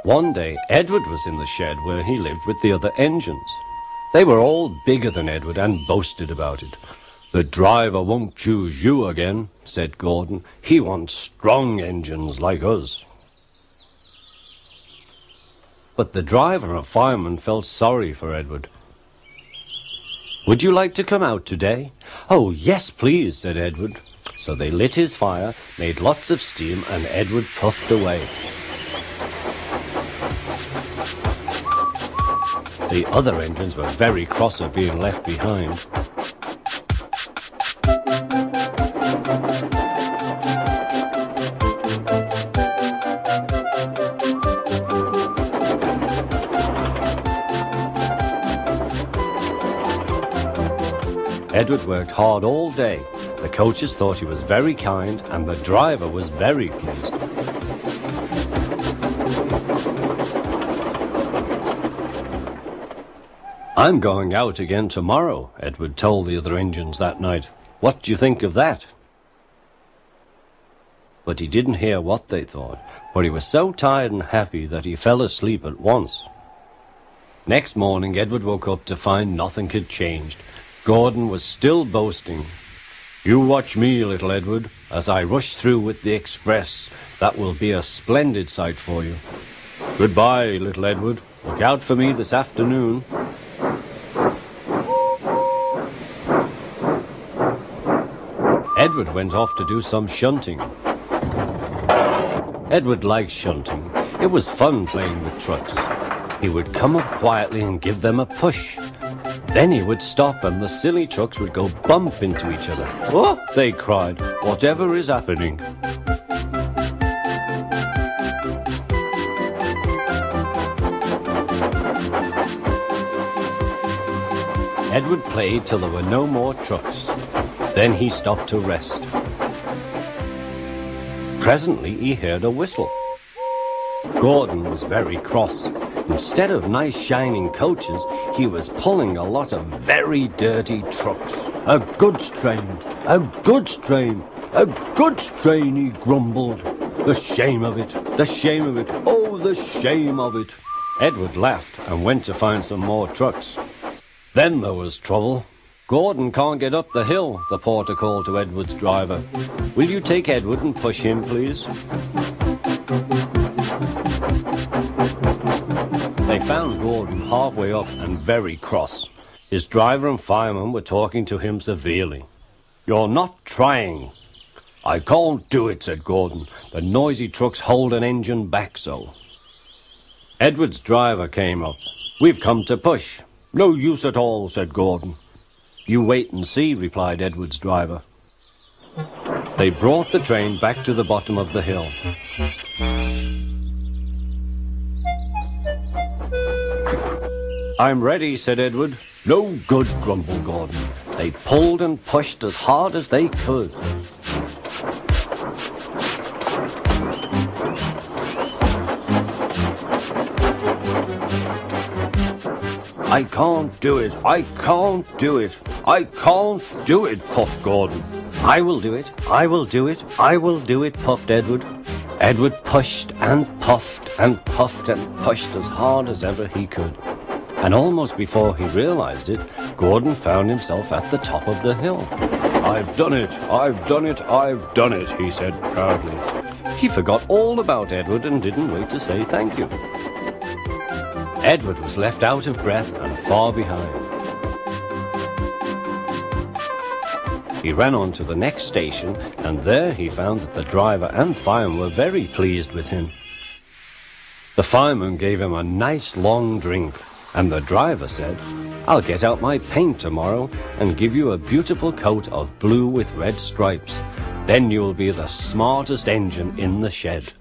One day, Edward was in the shed where he lived with the other engines. They were all bigger than Edward and boasted about it. "The driver won't choose you again," said Gordon. "He wants strong engines like us." But the driver and fireman felt sorry for Edward. "Would you like to come out today?" "Oh, yes, please," said Edward. So they lit his fire, made lots of steam, and Edward puffed away. The other engines were very cross at being left behind. Edward worked hard all day. The coaches thought he was very kind, and the driver was very pleased. "I'm going out again tomorrow," Edward told the other engines that night. "What do you think of that?" But he didn't hear what they thought, for he was so tired and happy that he fell asleep at once. Next morning, Edward woke up to find nothing had changed. Gordon was still boasting. "You watch me, little Edward, as I rush through with the express. That will be a splendid sight for you. Goodbye, little Edward. Look out for me this afternoon." Edward went off to do some shunting. Edward liked shunting. It was fun playing with trucks. He would come up quietly and give them a push. Then he would stop and the silly trucks would go bump into each other. "Oh!" they cried. "Whatever is happening?" Edward played till there were no more trucks. Then he stopped to rest. Presently he heard a whistle. Gordon was very cross. Instead of nice shining coaches, he was pulling a lot of very dirty trucks. "A goods train, a goods train, a goods train," he grumbled. "The shame of it, the shame of it, oh, the shame of it." Edward laughed and went to find some more trucks. Then there was trouble. "Gordon can't get up the hill," the porter called to Edward's driver. "Will you take Edward and push him, please?" They found Gordon halfway up and very cross. His driver and fireman were talking to him severely. "You're not trying." "I can't do it," said Gordon. "The noisy trucks hold an engine back so." Edward's driver came up. "We've come to push." "No use at all," said Gordon. "You wait and see," replied Edward's driver. They brought the train back to the bottom of the hill. "I'm ready," said Edward. "No good," grumbled Gordon. They pulled and pushed as hard as they could. "I can't do it, I can't do it, I can't do it," puffed Gordon. "I will do it, I will do it, I will do it," puffed Edward. Edward pushed and puffed and puffed and pushed as hard as ever he could. And almost before he realized it, Gordon found himself at the top of the hill. "I've done it, I've done it, I've done it," he said proudly. He forgot all about Edward and didn't wait to say thank you. Edward was left out of breath and far behind. He ran on to the next station, and there he found that the driver and fireman were very pleased with him. The fireman gave him a nice long drink, and the driver said, "I'll get out my paint tomorrow and give you a beautiful coat of blue with red stripes. Then you'll be the smartest engine in the shed."